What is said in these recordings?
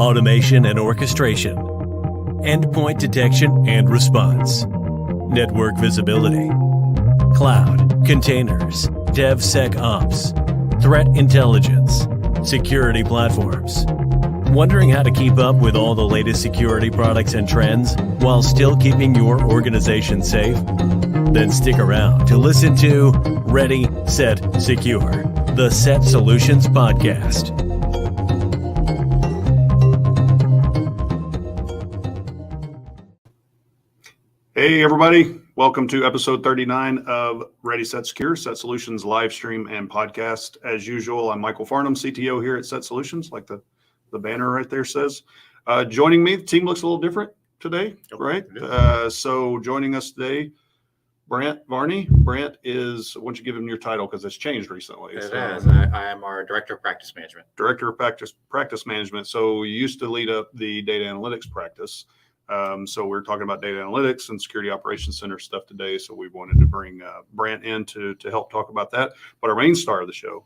automation and orchestration, endpoint detection and response, network visibility, cloud, containers, DevSecOps, threat intelligence, security platforms. Wondering how to keep up with all the latest security products and trends while still keeping your organization safe? Then stick around to listen to Ready, Set, Secure, the SET Solutions Podcast. Hey, everybody. Welcome to episode 39 of Ready, Set, Secure, SET Solutions live stream and podcast. As usual, I'm Michael Farnham, CTO here at SET Solutions, like the banner right there says. Joining me, the team looks a little different today, right? So joining us today, Brandt, Varni. Brandt is, why don't you give him your title because it's changed recently. It has. I am our Director of Practice Management. Director of Practice Management. So you used to lead up the data analytics practice. So we're talking about data analytics and security operations center stuff today. So we wanted to bring Brandt in to help talk about that. But our main star of the show,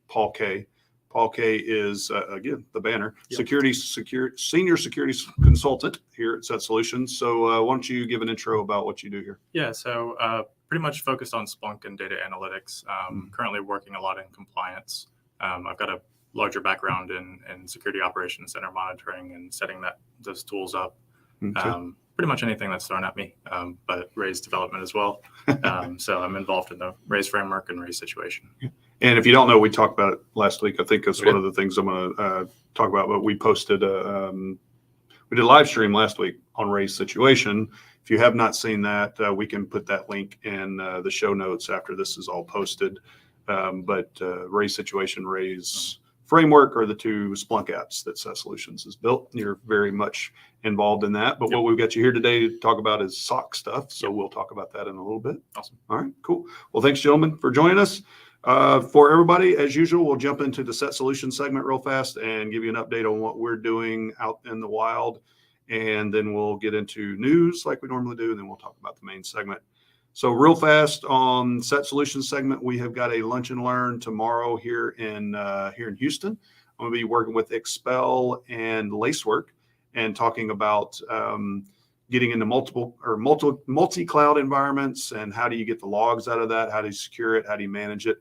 Paul K. Paul K is, again, the banner, senior security consultant here at SET Solutions. So why don't you give an intro about what you do here? Yeah, so pretty much focused on Splunk and data analytics. Currently working a lot in compliance. I've got a larger background in security operations center monitoring and setting those tools up. Okay. Pretty much anything that's thrown at me, but RAISE development as well. So I'm involved in the RAISE framework and RAISE situation. And if you don't know, we talked about it last week. I think it's one of the things I'm going to talk about. But we posted, we did a live stream last week on RAISE situation. If you have not seen that, we can put that link in the show notes after this is all posted. But RAISE situation, RAISE framework are the two Splunk apps that SET Solutions has built. You're very much involved in that. But what we've got you here today to talk about is SOC stuff. So we'll talk about that in a little bit. Awesome. All right, cool. Well, thanks, gentlemen, for joining us. For everybody, as usual, we'll jump into the SET Solutions segment real fast and give you an update on what we're doing out in the wild. And then we'll get into news like we normally do. And then we'll talk about the main segment. So real fast on SET Solutions segment, we have got a lunch and learn tomorrow here in Houston. I'm going to be working with Expel and Lacework and talking about getting into multi-cloud environments and how do you get the logs out of that? How do you secure it? How do you manage it?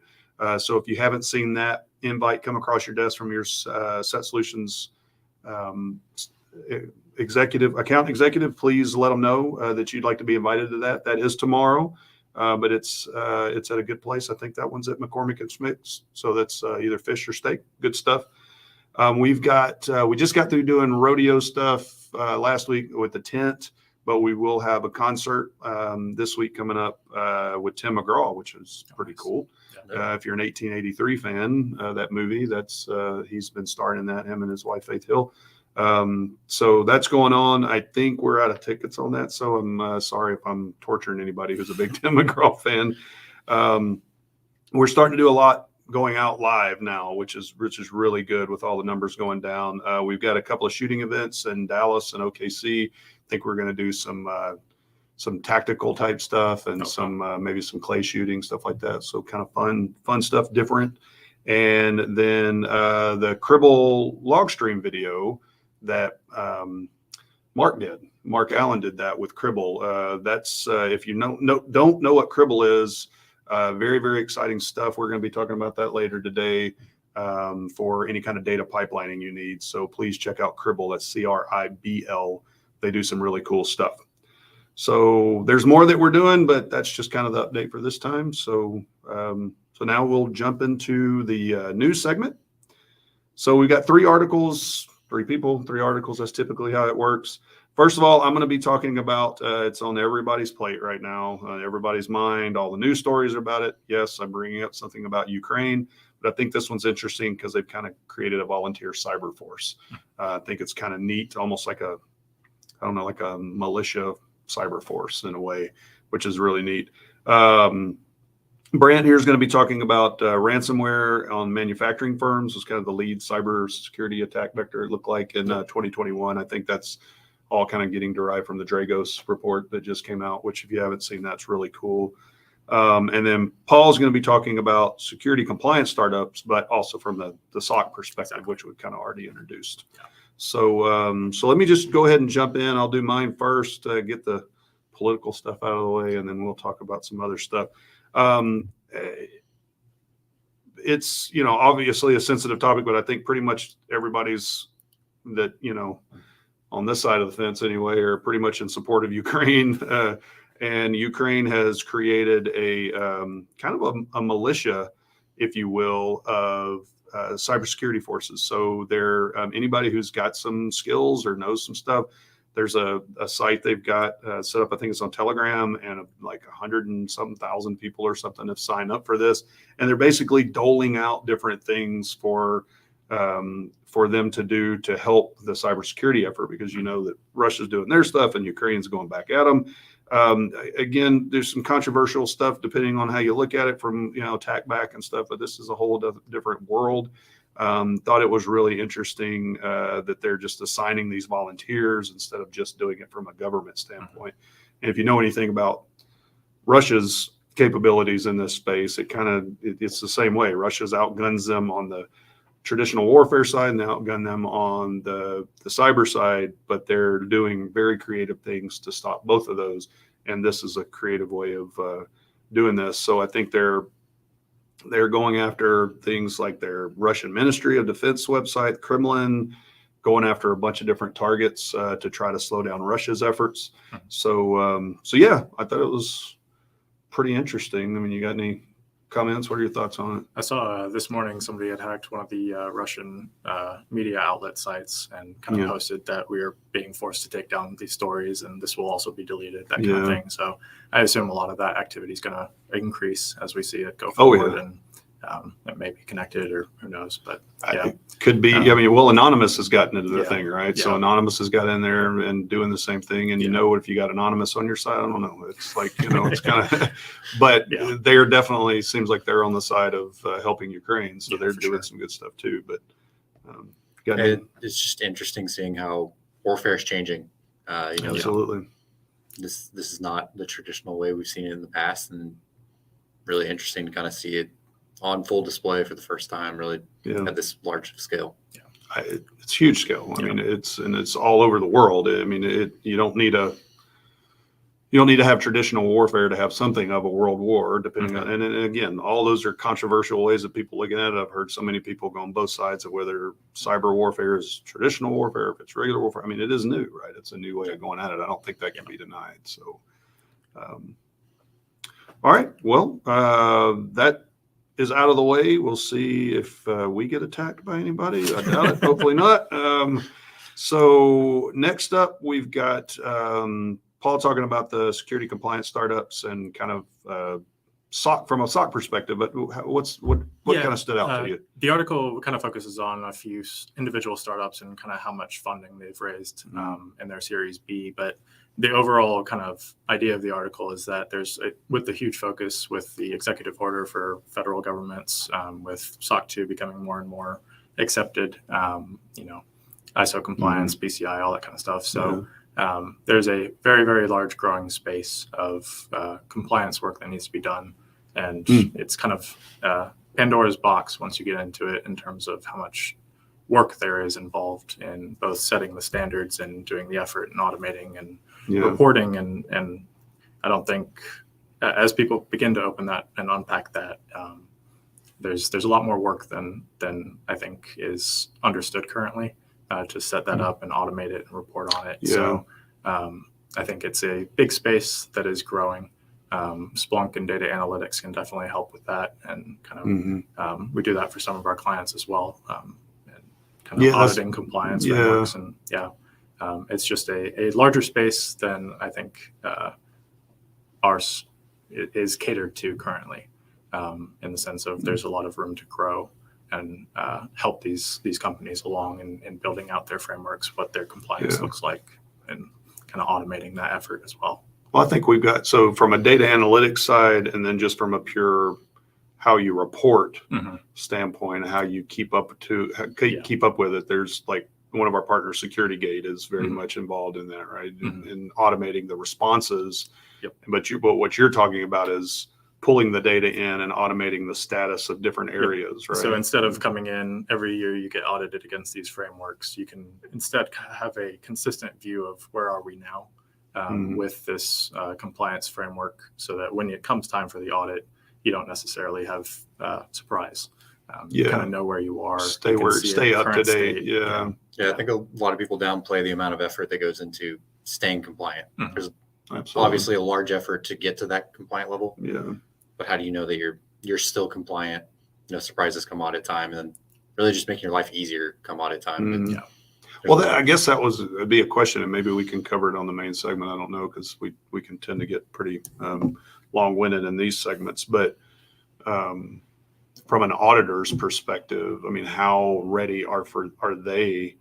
So if you haven't seen that invite come across your desk from your SET Solutions account executive, please let them know that you'd like to be invited to that. That is tomorrow, but it's at a good place. I think that one's at McCormick and Smith's. So that's either fish or steak. Good stuff. We just got through doing rodeo stuff last week with the tent, but we will have a concert this week coming up with Tim McGraw, which is pretty cool. If you're an 1883 fan, that movie, he's been starring in that, him and his wife, Faith Hill. So that's going on. I think we're out of tickets on that. So I'm sorry if I'm torturing anybody who's a big Tim McGraw fan. We're starting to do a lot going out live now, which is really good with all the numbers going down. We've got a couple of shooting events in Dallas and OKC. I think we're going to do some tactical type stuff and maybe some clay shooting, stuff like that. So kind of fun stuff, different. And then the Cribble log stream video that Mark Allen did that with Cribble. That's if you don't know what Cribble is, very, very exciting stuff. We're going to be talking about that later today for any kind of data pipelining you need. So please check out Cribble. That's CRIBL. They do some really cool stuff. So there's more that we're doing, but that's just kind of the update for this time. So now we'll jump into the news segment. So we've got 3 articles. That's typically how it works. First of all, I'm going to be talking about, it's on everybody's plate right now, everybody's mind, all the news stories are about it. Yes, I'm bringing up something about Ukraine, but I think this one's interesting because they've kind of created a volunteer cyber force. I think it's kind of neat, almost like a militia cyber force in a way, which is really neat. Brandt here is going to be talking about ransomware on manufacturing firms. It's kind of the lead cyber security attack vector it looked like in 2021. I think that's all kind of getting derived from the Dragos report that just came out, which if you haven't seen, that's really cool. And then Paul's going to be talking about security compliance startups, but also from the SOC perspective, which we've kind of already introduced. Yeah. So let me just go ahead and jump in. I'll do mine first, get the political stuff out of the way, and then we'll talk about some other stuff. It's, obviously a sensitive topic, but I think pretty much everybody's that, on this side of the fence anyway, are pretty much in support of Ukraine. And Ukraine has created a kind of a militia, if you will, of cybersecurity forces. So they're anybody who's got some skills or knows some stuff. There's a site they've got set up. I think it's on Telegram, and like 100 and some thousand people or something have signed up for this. And they're basically doling out different things for them to do to help the cybersecurity effort, because that Russia's doing their stuff and Ukraine's going back at them. Again, there's some controversial stuff depending on how you look at it, from attack back and stuff, but this is a whole different world. Thought it was really interesting that they're just assigning these volunteers instead of just doing it from a government standpoint. And if you know anything about Russia's capabilities in this space, it's the same way. Russia's outguns them on the traditional warfare side and they outgun them on the cyber side, but they're doing very creative things to stop both of those. And this is a creative way of doing this. So I think they're going after things like their Russian Ministry of Defense website, Kremlin, going after a bunch of different targets to try to slow down Russia's efforts. So yeah, I thought it was pretty interesting. I mean, you got any comments? What are your thoughts on it? I saw this morning somebody had hacked one of the Russian media outlet sites and kind of posted that we are being forced to take down these stories and this will also be deleted, that kind of thing. So I assume a lot of that activity is going to increase as we see it go forward. And it may be connected, or who knows, but it could be. Anonymous has gotten into the thing, right? Yeah. So Anonymous has got in there and doing the same thing. And if you got Anonymous on your side, I don't know. It's like, it's kind of, but they're definitely, seems like they're on the side of helping Ukraine. So they're doing some good stuff too. But it's just interesting seeing how warfare is changing. Absolutely. This is not the traditional way we've seen it in the past, and really interesting to kind of see it on full display for the first time, really at this large scale. It's huge scale. I mean, it's all over the world. I mean, you don't need to have traditional warfare to have something of a world war, depending on, and again, all those are controversial ways of people looking at it. I've heard so many people go on both sides of whether cyber warfare is traditional warfare, if it's regular warfare. I mean, it is new, right? It's a new way of going at it. I don't think that can be denied. So, all right. Well, that is out of the way. We'll see if we get attacked by anybody. I doubt it. Hopefully not. So next up, we've got Paul talking about the security compliance startups and kind of SOC from a SOC perspective. But what kind of stood out to you? The article kind of focuses on a few individual startups and kind of how much funding they've raised in their Series B. But the overall kind of idea of the article is that with the huge focus with the executive order for federal governments, with SOC 2 becoming more and more accepted, ISO compliance, PCI, all that kind of stuff. So there's a very, very large growing space of compliance work that needs to be done. And it's kind of Pandora's box once you get into it, in terms of how much work there is involved in both setting the standards and doing the effort and automating and reporting. And I don't think as people begin to open that and unpack that, there's a lot more work than I think is understood currently to set that up and automate it and report on it. So I think it's a big space that is growing. Splunk and data analytics can definitely help with that, and kind of we do that for some of our clients as well, and kind of auditing compliance frameworks. And it's just a larger space than I think ours is catered to currently, in the sense of there's a lot of room to grow and help these companies along in building out their frameworks, what their compliance looks like, and kind of automating that effort as well. Well, I think we've got, so from a data analytics side, and then just from a pure how you report standpoint, how you keep up with it. There's like one of our partners, SecurityGate, is very much involved in that, right? In automating the responses. But what you're talking about is pulling the data in and automating the status of different areas, right? So instead of coming in every year, you get audited against these frameworks. You can instead have a consistent view of where are we now with this compliance framework, so that when it comes time for the audit, you don't necessarily have surprise. You kind of know where you are. Stay up to date. State. Yeah. I think a lot of people downplay the amount of effort that goes into staying compliant. Mm-hmm. There's Absolutely. obviously a large effort to get to that compliant level. Yeah. But how do you know that you're still compliant? No surprises come audit time, and then really just making your life easier come audit time. Mhm. Yeah. Well, I guess that'd be a question, and maybe we can cover it on the main segment. I don't know, because we can tend to get pretty long-winded in these segments. But from an auditor's perspective, I mean, how ready are they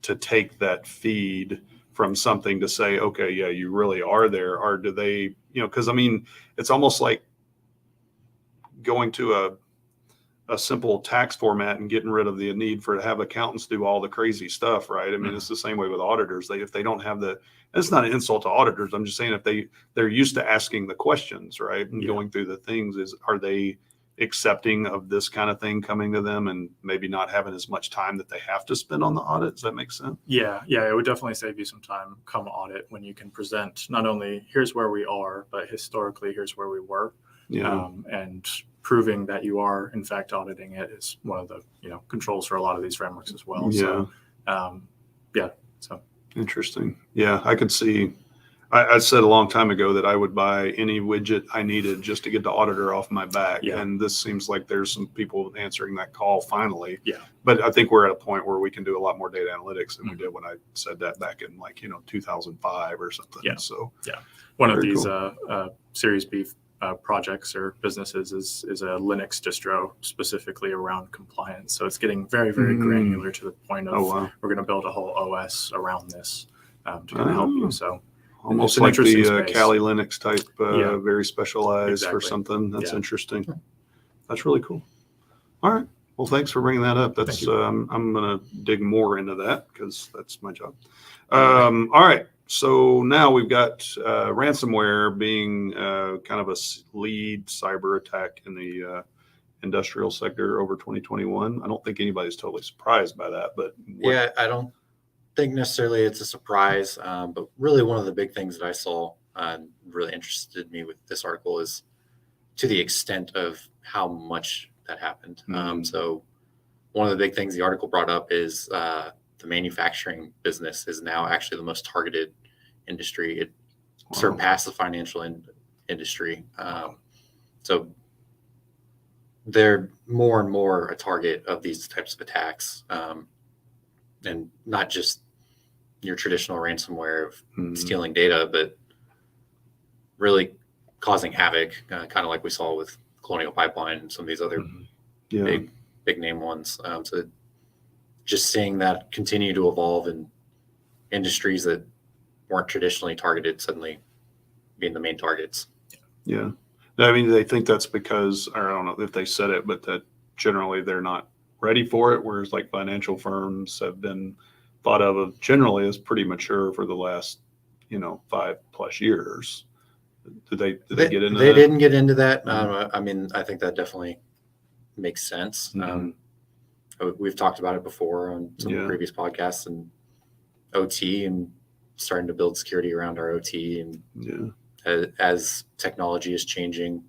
to take that feed from something to say, okay, yeah, you really are there, or do they, because I mean, it's almost like going to a simple tax format and getting rid of the need to have accountants do all the crazy stuff, right? I mean, it's the same way with auditors. If they don't have it's not an insult to auditors. I'm just saying if they're used to asking the questions, right? And going through the things, are they accepting of this kind of thing coming to them and maybe not having as much time that they have to spend on the audit? Does that make sense? Yeah. It would definitely save you some time come audit, when you can present not only here's where we are, but historically here's where we were. Yeah. And proving that you are in fact auditing it is one of the controls for a lot of these frameworks as well. Yeah. So Interesting. Yeah, I could see. I said a long time ago that I would buy any widget I needed just to get the auditor off my back. Yeah. And this seems like there's some people answering that call finally. Yeah. But I think we're at a point where we can do a lot more data analytics than we did when I said that back in 2005 or something. Yeah. So one of very these cool. Series B projects or businesses is a Linux distro specifically around compliance. So it's getting very, very granular to the point of we're going to build a whole OS around this to kind of help you. So almost an like the interesting space. Kali Linux type, very specialized for Exactly. something. That's interesting. That's really cool. All right. Well, thanks for bringing that up. That's I'm going to dig more into that because that's my job. All right. So now we've got ransomware being kind of a lead cyber attack in the industrial sector over 2021. I don't think anybody's totally surprised by that, but I don't think necessarily it's a surprise. But really, one of the big things that I saw really interested me with this article is to the extent of how much that happened. So one of the big things the article brought up is the manufacturing business is now actually the most targeted industry. It surpassed the financial industry. So they're more and more a target of these types of attacks, and not just your traditional ransomware of stealing data, but really causing havoc, kind of like we saw with Colonial Pipeline and some of these other big name ones. So just seeing that continue to evolve in industries that weren't traditionally targeted suddenly being the main targets. Yeah. I mean, they think that's because, or I don't know if they said it, but that generally they're not ready for it. Whereas like financial firms have been thought of generally as pretty mature for the last, 5+ years. Did they get into that? They didn't get into that. I mean, I think that definitely makes sense. We've talked about it before on some previous podcasts, and OT and starting to build security around our OT. And as technology is changing,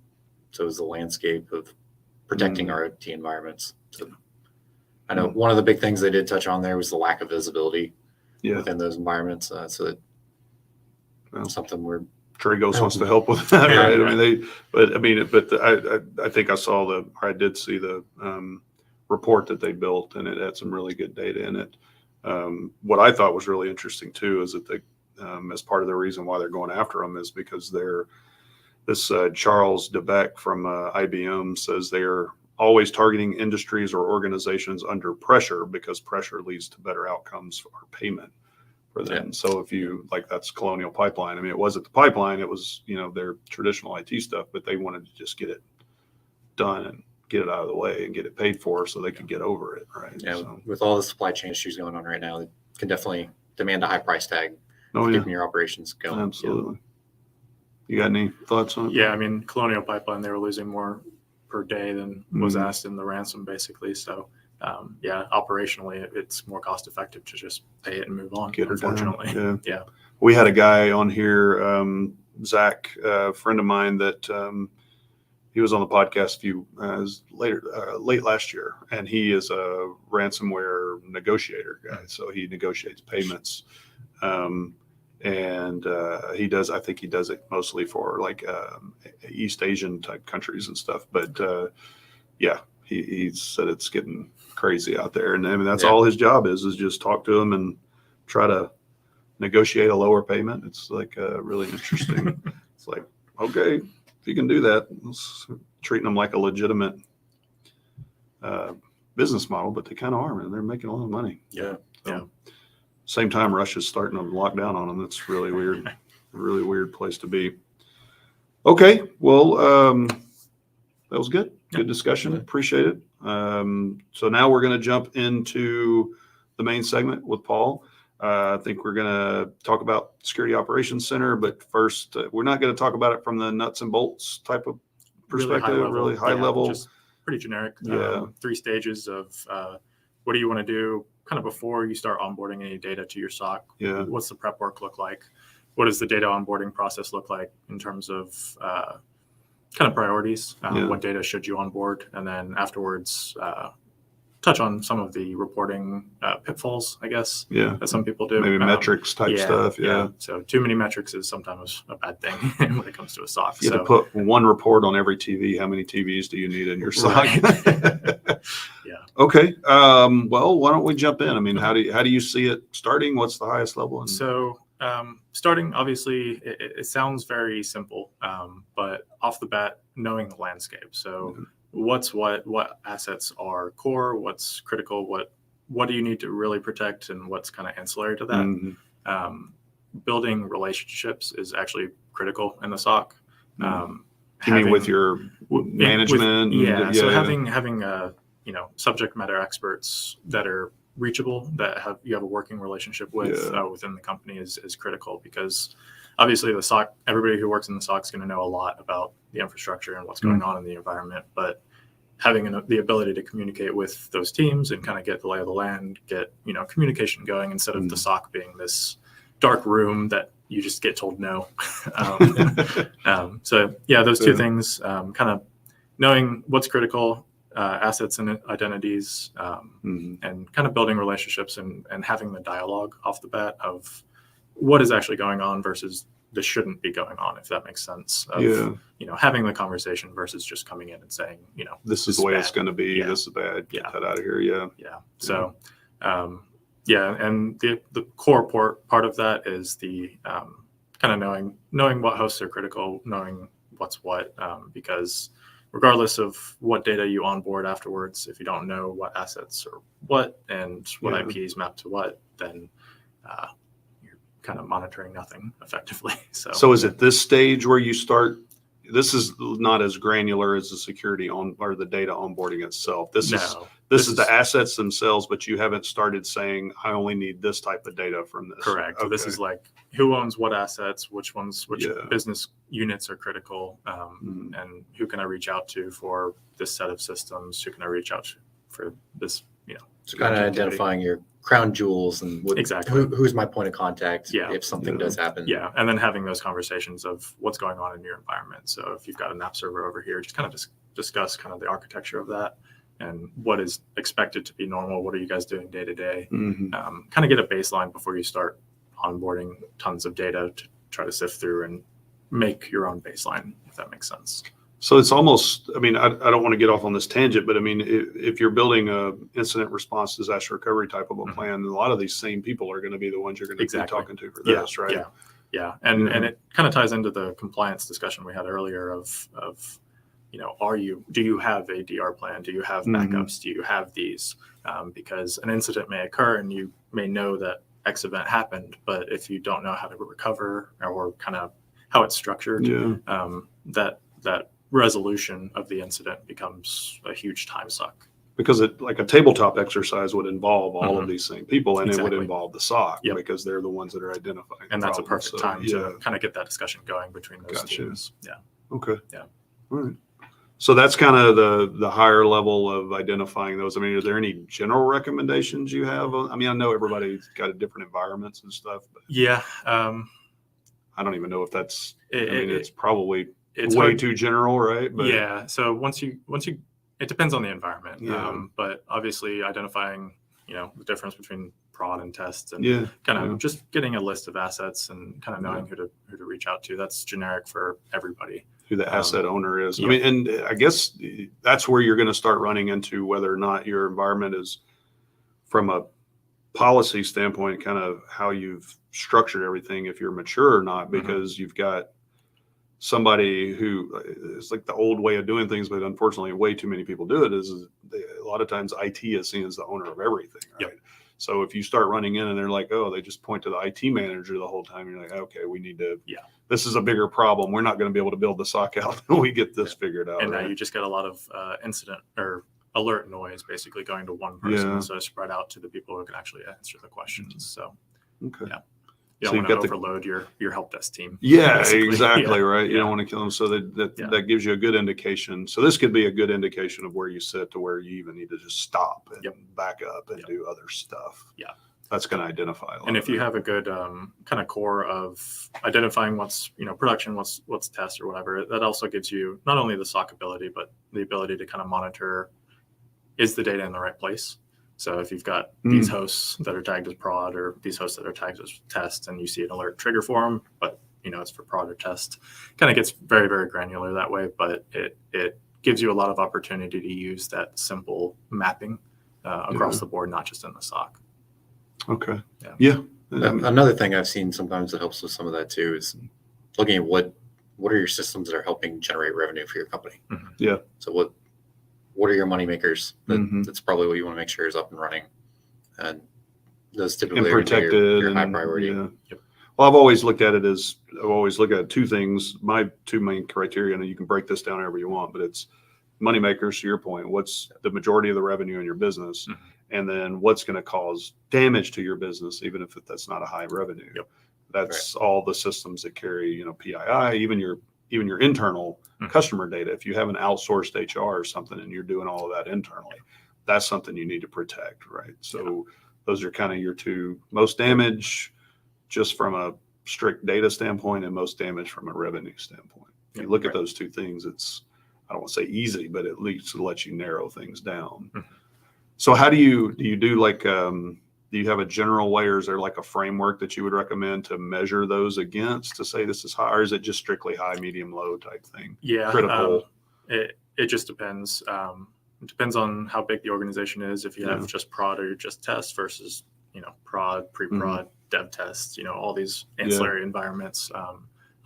so is the landscape of protecting our OT environments. So I know one of the big things they did touch on there was the lack of visibility within those environments. So that something we're Trigos wants to help with that, right? I mean, I think I did see the report that they built, and it had some really good data in it. What I thought was really interesting too is that they, as part of the reason why they're going after them is because this Charles DeBeck from IBM says they're always targeting industries or organizations under pressure because pressure leads to better outcomes for payment for them. Yeah. So if you that's Colonial Pipeline. I mean, it wasn't the pipeline; it was their traditional IT stuff, but they wanted to just get it done and get it out of the way and get it paid for so they could get over it, right? Yeah, so, with all the supply chain issues going on right now, it can definitely demand a high price tag for keeping your operations going. Absolutely. You got any thoughts on it? Yeah, I mean, Colonial Pipeline, they were losing more per day than was asked in the ransom, basically. So, yeah, operationally, it's more cost effective to just pay it and move on. Get her done. Unfortunately, Yeah. We had a guy on here, Zach, a friend of mine that he was on the podcast late last year, and he is a ransomware negotiator guy. So he negotiates payments. And I think he does it mostly for like East Asian type countries and stuff. But yeah, he said it's getting crazy out there. And I mean, that's all his job is just talk to them and try to negotiate a lower payment. It's like really interesting. It's like, okay, if you can do that, treating them like a legitimate business model, but they kind of are, man. They're making a lot of money. Yeah. So, same time, Russia's starting to lock down on them. That's really weird. A really weird place to be. Okay, well, that was good. Good discussion. Appreciate it. So now we're going to jump into the main segment with Paul. I think we're going to talk about Security Operations Center, but first, we're not going to talk about it from the nuts and bolts type of perspective, really high level. Just pretty generic. Yeah. 3 stages of what do you want to do kind of before you start onboarding any data to your SOC. Yeah. What's the prep work look like? What does the data onboarding process look like in terms of kind of priorities? What data should you onboard? And then afterwards, touch on some of the reporting pitfalls, I guess, that some people do. Maybe metrics type stuff. Yeah. So too many metrics is sometimes a bad thing when it comes to a SOC. You have to put one report on every TV. How many TVs do you need in your SOC? Yeah. Okay. Well, why don't we jump in? I mean, how do you see it starting? What's the highest level? So starting, obviously, it sounds very simple, but off the bat, knowing the landscape. So what's what assets are core, what's critical, what do you need to really protect, and what's kind of ancillary to that. Building relationships is actually critical in the SOC. You mean with your management? So having subject matter experts that are reachable, that you have a working relationship with within the company is critical, because obviously the SOC, everybody who works in the SOC is going to know a lot about the infrastructure and what's going on in the environment, but having the ability to communicate with those teams and kind of get the lay of the land, get communication going, instead of the SOC being this dark room that you just get told no. So yeah, those two things, kind of knowing what's critical, assets and identities, and kind of building relationships and having the dialogue off the bat of what is actually going on versus this shouldn't be going on, if that makes sense. Having the conversation versus just coming in and saying, this is the way it's going to be. This is bad. Get that out of here. Yeah. So, and the core part of that is the kind of knowing what hosts are critical, knowing what's what, because regardless of what data you onboard afterwards, if you don't know what assets are what and what IPs map to what, then you're kind of monitoring nothing effectively. So is it this stage where you start? This is not as granular as the security or the data onboarding itself. This is the assets themselves, but you haven't started saying, I only need this type of data from this. Correct. Okay. So this is like who owns what assets, which business units are critical, and who can I reach out to for this set of systems? Who can I reach out to for this, So kind of identifying your crown jewels and who's my point of contact if something does happen. Yeah, and then having those conversations of what's going on in your environment. So if you've got an app server over here, just kind of discuss kind of the architecture of that and what is expected to be normal. What are you guys doing day to day? Kind of get a baseline before you start onboarding tons of data to try to sift through and make your own baseline, if that makes sense. So it's almost, I mean, I don't want to get off on this tangent, but I mean, if you're building a incident response, disaster recovery type of a plan, a lot of these same people are going to be the ones you're going to be talking to for this, right? Yeah. And it kind of ties into the compliance discussion we had earlier of do you have a DR plan? Do you have backups? Do you have these? Because an incident may occur and you may know that X event happened, but if you don't know how to recover or kind of how it's structured, that resolution of the incident becomes a huge time suck. Because like a tabletop exercise would involve all of Mhm. these same people, and it Exactly. would involve the SOC Yep. because they're the ones that are identifying. And the that's a problem. perfect So, time yeah. to kind of get that discussion going between those Gotcha. teams. Yeah. Okay. Yeah. All right. So that's kind of the higher level of identifying those. I mean, are there any general recommendations you have? I mean, I know everybody's got different environments and stuff, but Yeah. I don't even know if that's. It- I mean, it- it's probably It's way hard. too general, right? But Yeah. So once you, it depends on the environment. Yeah. But obviously identifying, the difference between prod and test, and yeah, kind of yeah. just getting a list of assets and kind of knowing who to reach out to. That's generic for everybody. Who the asset owner is. yeah. I mean, and I guess that's where you're going to start running into whether or not your environment is, from a policy standpoint, kind of how you've structured everything, if you're mature or not, because you've got somebody who it's like the old way of doing things, but unfortunately way too many people do it, is a lot of times IT is seen as the owner of everything, right? Yep. So if you start running in and they're like, oh, they just point to the IT manager the whole time, you're like, okay, we need to, this is a bigger problem. We're not going to be able to build the SOC out until we get this figured out. And right? now you just get a lot of incident or alert noise basically going to one person. Yeah. So spread out to the people who can actually answer the questions. So Okay. Yeah. you So don't you've want to got overload your help desk team. Yeah, basically. exactly. Yeah. Right. You Yeah. don't want to kill them. So that Yeah. that gives you a good indication. So this could be a good indication of where you sit to where you even need to just stop and back up and do other stuff. Yeah. That's going to identify a lot. And if of you it. have a good kind of core of identifying what's production, what's test or whatever, that also gives you not only the SOC ability, but the ability to kind of monitor, is the data in the right place? So if you've got these hosts that are tagged as prod or these hosts that are tagged as test, and you see an alert trigger for them, but it's for prod or test, kind of gets very, very granular that way. But it gives you a lot of opportunity to use that simple mapping across the board, not just in the SOC. Okay. Yeah. Yeah. Another thing I've seen sometimes that helps with some of that too is looking at what are your systems that are helping generate revenue for your company. Mm-hmm. Yeah. So what are your money makers? Mhm. That's probably what you want to make sure is up and running, and those And typically are gonna be protected your high and- priority. yeah. Yep. Well, I've always looked at it as two things. My two main criteria, and you can break this down however you want, but it's money makers, to your point. What's the majority of the revenue in your business? Mhm. And then what's going to cause damage to your business, even if that's not a high revenue. Yep. That's all the systems that carry, PII, even your internal customer data. If you have an outsourced HR or something and you're doing all of that internally, that's something you need to protect, right? So those are kind of your two: most damage just from a strict data standpoint, and most damage from a revenue standpoint. If you look at those two things, it's, I don't want to say easy, but at least it lets you narrow things down. Mm-hmm. So how do you do like, do you have a general way, or is there like a framework that you would recommend to measure those against to say this is high, or is it just strictly high, medium, low type thing? Yeah. Critical. It just depends. It depends on how big the organization is. If you have just prod or just test versus, prod, pre-prod, dev test, all these ancillary environments.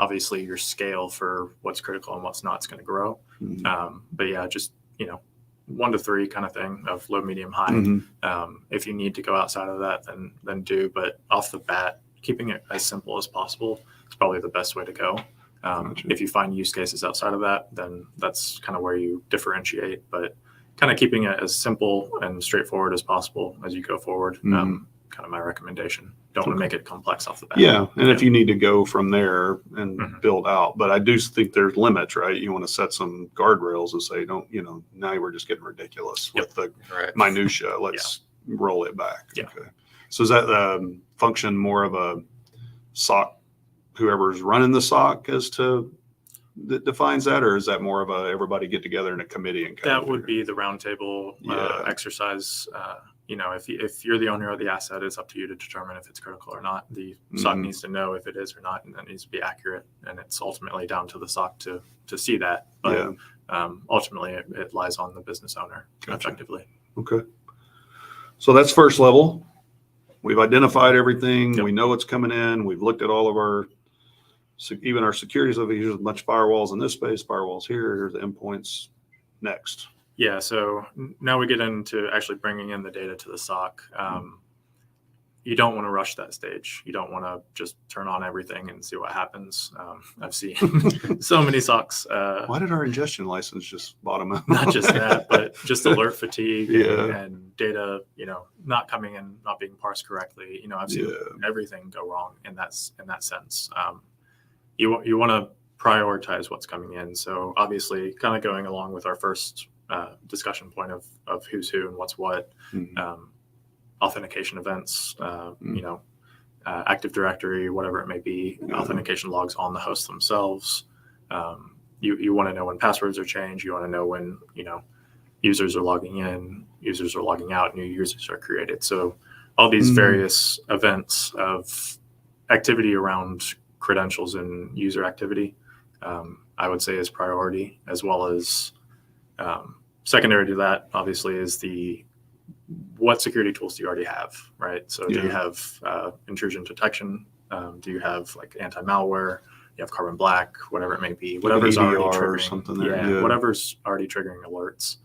Obviously your scale for what's critical and what's not is going to grow. But yeah, just, 1 to 3 kind of thing of low, medium, high. If you need to go outside of that, then do. But off the bat, keeping it as simple as possible is probably the best way to go. Gotcha. If you find use cases outside of that, then that's kind of where you differentiate. But kind of keeping it as simple and straightforward as possible as you go forward. Kind of my recommendation. Don't want to make it complex off the bat. Yeah. And if you need to go from there and build out, but I do think there's limits, right? You want to set some guardrails and say, don't, now we're just getting ridiculous with the minutia. Let's roll it back. Yeah. Okay. So is that function more of a SOC, whoever's running the SOC as to that defines that, or is that more of a everybody get together in a committee and that would be the roundtable exercise. If you're the owner of the asset, it's up to you to determine if it's critical or not. The SOC needs to know if it is or not, and that needs to be accurate. And it's ultimately down to the SOC to see that. But ultimately, it lies on the business owner effectively. Okay. So that's first level. We've identified everything. We know what's coming in. We've looked at all of our, even our securities over here. There's a bunch of firewalls in this space, firewalls here. Here's the endpoints. Next. Yeah, so now we get into actually bringing in the data to the SOC. you don't want to rush that stage. You don't want to just turn on everything and see what happens. I've seen so many SOCs. Why did our ingestion license just bottom out? Not just that, but just alert fatigue Yeah. and data, not coming in, not being parsed correctly. I've seen everything go wrong in that sense. You want to prioritize what's coming in. So obviously, kind of going along with our first discussion point of who's who and what's what. Authentication events, Active Directory, whatever it may be, authentication logs on the host themselves. You want to know when passwords are changed. You want to know when, users are logging in, users are logging out, new users are created. So all these various events of activity around credentials and user activity, I would say is priority, as well as secondary to that, obviously, is what security tools do you already have, right? So do you have intrusion detection? Do you have like anti-malware? You have Carbon Black, whatever it may be, whatever's already triggering or something there. Whatever's already triggering alerts.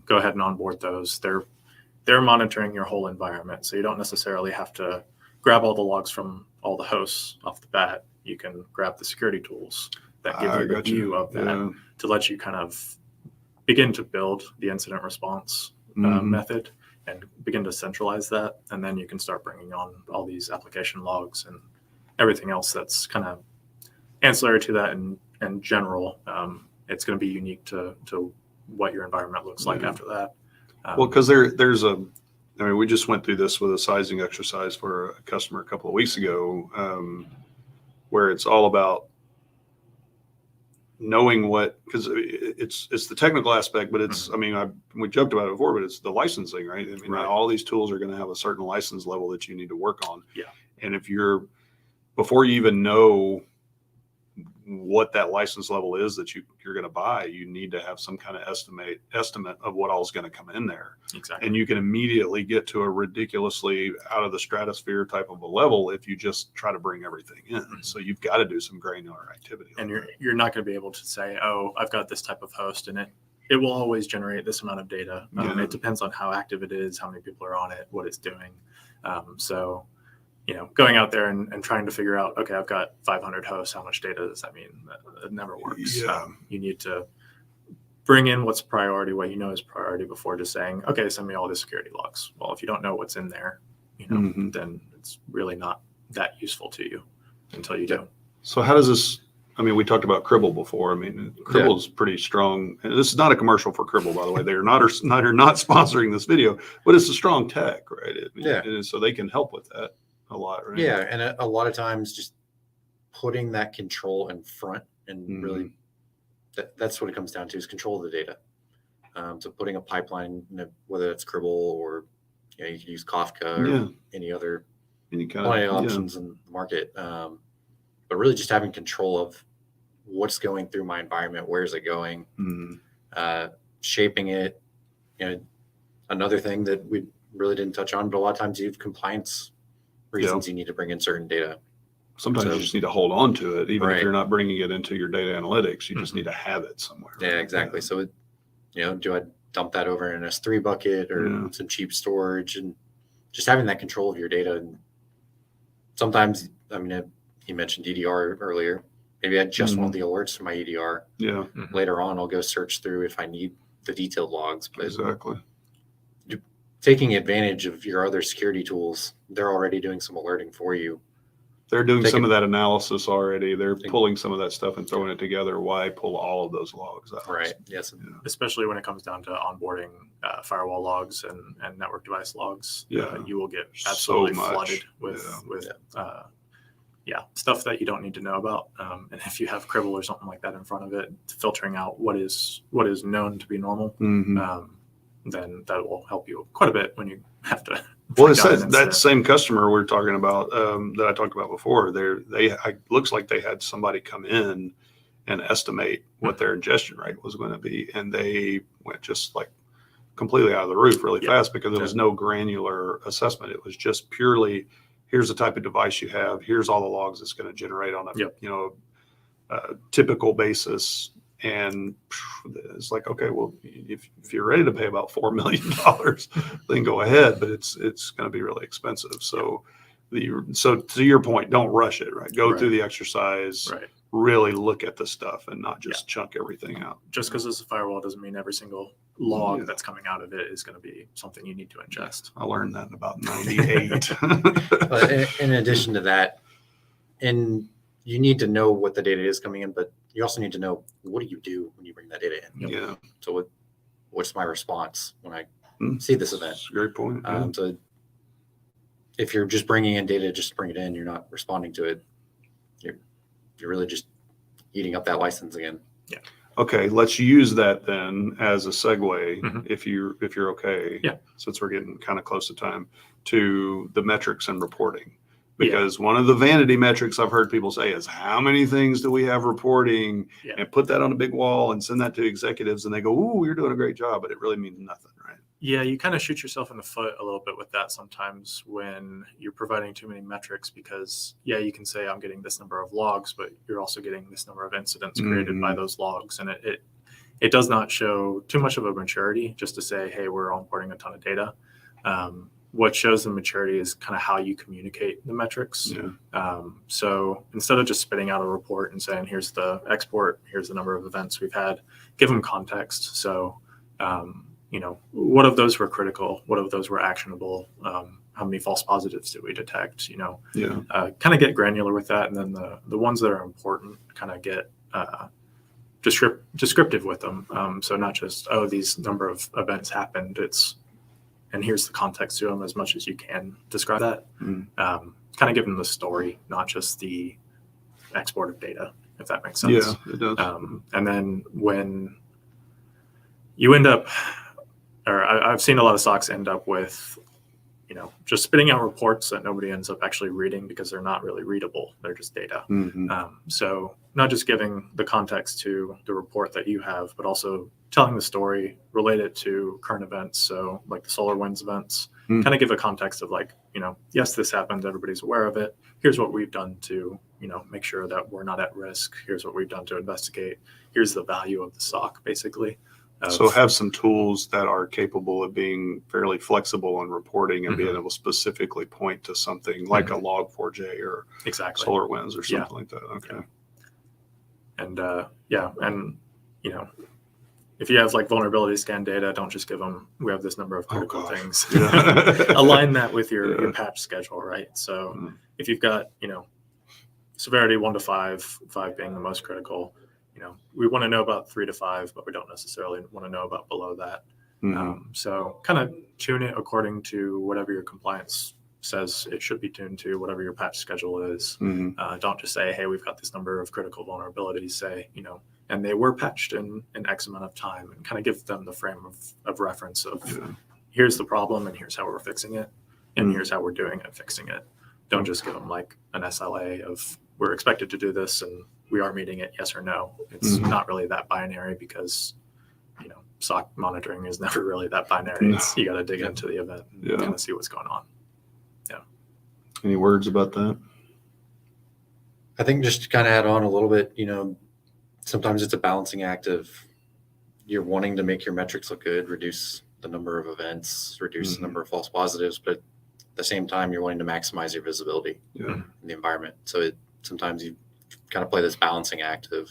Go ahead and onboard those. They're monitoring your whole environment, so you don't necessarily have to grab all the logs from all the hosts off the bat. You can grab the security tools that give you the view of that to let you kind of begin to build the incident response method and begin to centralize that. And then you can start bringing on all these application logs and everything else that's kind of ancillary to that and general. It's going to be unique to what your environment looks like after that. Well, because we just went through this with a sizing exercise for a customer a couple of weeks ago, where it's all about knowing because it's the technical aspect, but it's, we joked about it before, but it's the licensing, right? All these tools are going to have a certain license level that you need to work on. Yeah. And before you even know what that license level is that you're going to buy, you need to have some kind of estimate of what all is going to come in there. Exactly. And you can immediately get to a ridiculously out of the stratosphere type of a level if you just try to bring everything in. So you've got to do some granular activity. And you're not going to be able to say, oh, I've got this type of host and it will always generate this amount of data. It depends on how active it is, how many people are on it, what it's doing. So going out there and trying to figure out, okay, I've got 500 hosts. How much data does that mean? It never works. Yeah. You need to bring in what's priority, what you know is priority, before just saying, okay, send me all the security logs. Well, if you don't know what's in there, then it's really not that useful to you until you do. So how does this, we talked about Cribble before. Cribble is pretty strong. And this is not a commercial for Cribble, by the way. They are not sponsoring this video, but it's a strong tech, right? And so they can help with that a lot, right? Yeah, and a lot of times just putting that control in front and really that's what it comes down to, is control of the data. So putting a pipeline, whether it's Cribble or you can use Kafka or any kind of options in the market, but really just having control of what's going through my environment, where's it going, shaping it. Another thing that we really didn't touch on, but a lot of times you have compliance reasons you need to bring in certain data. Sometimes you just need to hold on to it, even if you're not bringing it into your data analytics. You just need to have it somewhere. Yeah, exactly. So, do I dump that over in an S3 bucket or some cheap storage, and just having that control of your data? And sometimes, you mentioned EDR earlier. Maybe I just want the alerts from my EDR. Yeah. Later on, I'll go search through if I need the detailed logs. But exactly. Taking advantage of your other security tools, they're already doing some alerting for you. They're doing some of that analysis already. They're pulling some of that stuff and throwing it together. Why pull all of those logs out? Right. Yes. Especially when it comes down to onboarding firewall logs and network device logs. You will get absolutely flooded with stuff that you don't need to know about. And if you have Cribble or something like that in front of it, filtering out what is known to be normal, then that will help you quite a bit when you have to. Well, it's that same customer we're talking about that I talked about before. Looks like they had somebody come in and estimate what their ingestion rate was going to be, and they went just like completely out of the roof really fast because there was no granular assessment. It was just purely, here's the type of device you have, here's all the logs it's going to generate on a typical basis. And it's like, okay, well, if you're ready to pay about $4 million, then go ahead, but it's going to be really expensive. So so to your point, don't rush it, right? Go through the exercise, really look at the stuff and not just chunk everything out. Just because it's a firewall doesn't mean every single log that's coming out of it is going to be something you need to ingest. I learned that in about 98. But in addition to that, and you need to know what the data is coming in, but you also need to know, what do you do when you bring that data in? Yeah. So what's my response when I see this event? Great point. So if you're just bringing in data, just bring it in, you're not responding to it, you're really just eating up that license again. Yeah. Okay, let's use that then as a segue, if you're okay. Yeah. Since we're getting kind of close to time, to the metrics and reporting. Because one of the vanity metrics I've heard people say is, how many things do we have reporting? And put that on a big wall and send that to executives, and they go, "Ooh, you're doing a great job," but it really means nothing, right? Yeah, you kind of shoot yourself in the foot a little bit with that sometimes when you're providing too many metrics, because you can say I'm getting this number of logs, but you're also getting this number of incidents created by those logs, and it does not show too much of a maturity just to say, hey, we're onboarding a ton of data. What shows the maturity is kind of how you communicate the metrics. So instead of just spitting out a report and saying, here's the export, here's the number of events we've had, give them context. So, what of those were critical? What of those were actionable? How many false positives did we detect? Kind of get granular with that. And then the ones that are important, kind of get descriptive with them. So not just, these number of events happened. And here's the context to them as much as you can describe that. Kind of give them the story, not just the export of data, if that makes sense. Yeah, it does. And then when you end up, or I've seen a lot of SOCs end up with, just spitting out reports that nobody ends up actually reading because they're not really readable. They're just data. So not just giving the context to the report that you have, but also telling the story related to current events. So like the SolarWinds events, kind of give a context of like, yes, this happened. Everybody's aware of it. Here's what we've done to, make sure that we're not at risk. Here's what we've done to investigate. Here's the value of the SOC, basically. So have some tools that are capable of being fairly flexible in reporting and being able to specifically point to something like a Log4j or SolarWinds or something like that. Okay. And if you have like vulnerability scan data, don't just give them, we have this number of critical things. Align that with your patch schedule, right? So if you've got, severity 1 to 5, 5 being the most critical, we want to know about 3 to 5, but we don't necessarily want to know about below that. So kind of tune it according to whatever your compliance says it should be tuned to, whatever your patch schedule is. Don't just say, hey, we've got this number of critical vulnerabilities, say, and they were patched in X amount of time, and kind of give them the frame of reference of here's the problem and here's how we're fixing it. And here's how we're doing it, fixing it. Don't just give them like an SLA of we're expected to do this and we are meeting it, yes or no. It's not really that binary because, SOC monitoring is never really that binary. You got to dig into the event and kind of see what's going on. Any words about that? I think just to kind of add on a little bit, sometimes it's a balancing act of you're wanting to make your metrics look good, reduce the number of events, reduce the number of false positives, but at the same time, you're wanting to maximize your visibility in the environment. So sometimes you kind of play this balancing act of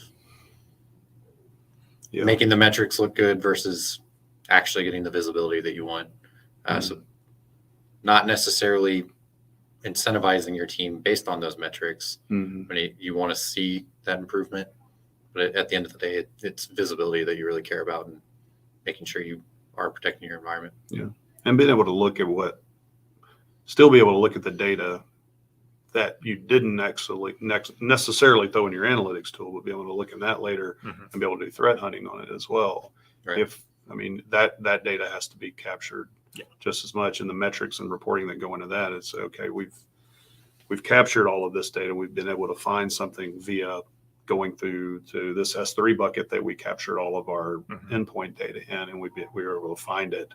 making the metrics look good versus actually getting the visibility that you want. So not necessarily incentivizing your team based on those metrics. When you want to see that improvement, but at the end of the day, it's visibility that you really care about and making sure you are protecting your environment. And being able to look at still be able to look at the data that you didn't necessarily throw in your analytics tool, but be able to look at that later and be able to do threat hunting on it as well. That data has to be captured just as much, in the metrics and reporting that go into that. It's okay. We've captured all of this data. We've been able to find something via going through to this S3 bucket that we captured all of our endpoint data in, and we were able to find it.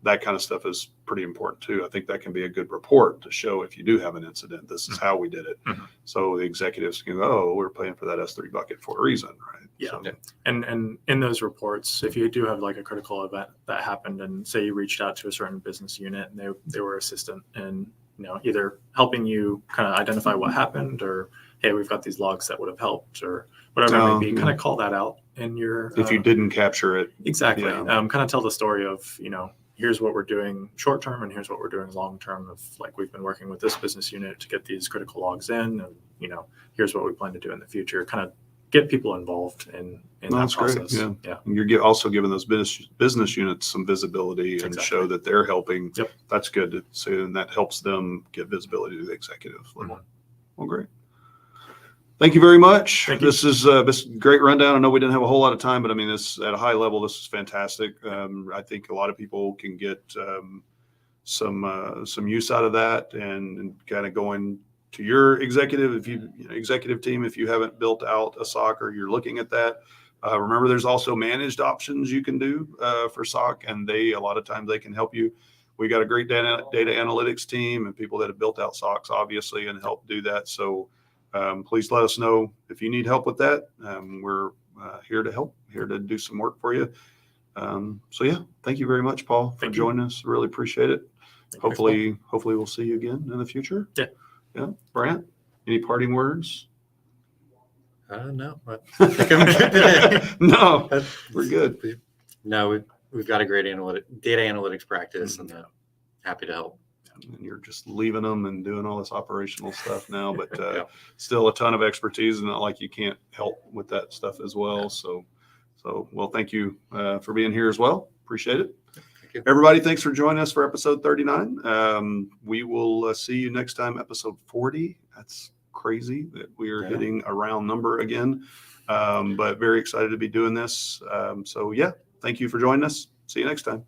that kind of stuff is pretty important too. I think that can be a good report to show if you do have an incident, this is how we did it. Mhm. So the executives can go, oh, we're paying for that S3 bucket for a reason, right? Yeah. So, And in those reports, if you do have like a critical event that happened, and say you reached out to a certain business unit and they were assistant in, either helping you kind of identify what happened, or, hey, we've got these logs that would have helped, or whatever it may be, kind of call that out in your, if you didn't capture it. exactly. Yeah. Kind of tell the story of, here's what we're doing short term and here's what we're doing long term, of like, we've been working with this business unit to get these critical logs in, and, here's what we plan to do in the future. Kind of get people involved in that That's process. great. Yeah. And you're also giving those business units some visibility and Exactly. show that they're helping. Yep. That's good to see, and that helps them get visibility to the executive level. Mhm. Well, great. Thank you very much. Thank you. This is this great rundown. I know we didn't have a whole lot of time, but I mean, this at a high level, this is fantastic. I think a lot of people can get some use out of that, and kind of going to your executive, if executive team, if you haven't built out a SOC or you're looking at that. Remember, there's also managed options you can do for SOC, and a lot of times they can help you. We got a great data analytics team and people that have built out SOCs, obviously, and help do that. So please let us know if you need help with that. We're here to help, here to do some work for you. So yeah, thank you very much, Paul, for joining us. Really appreciate it. Hopefully we'll see you again in the future. Yeah. Brandt, any parting words? No, I think I'm good today. No, we're good. No, we've got a great data analytics practice, and happy to help. And you're just leaving them and doing all this operational stuff now, but still a ton of expertise, and not like you can't help with that stuff as well. Yeah. So well, thank you for being here as well. Appreciate it. Thank you. Everybody, thanks for joining us for episode 39. We will see you next time, episode 40. That's crazy that we are hitting a round number again, but very excited to be doing this. So yeah, thank you for joining us. See you next time.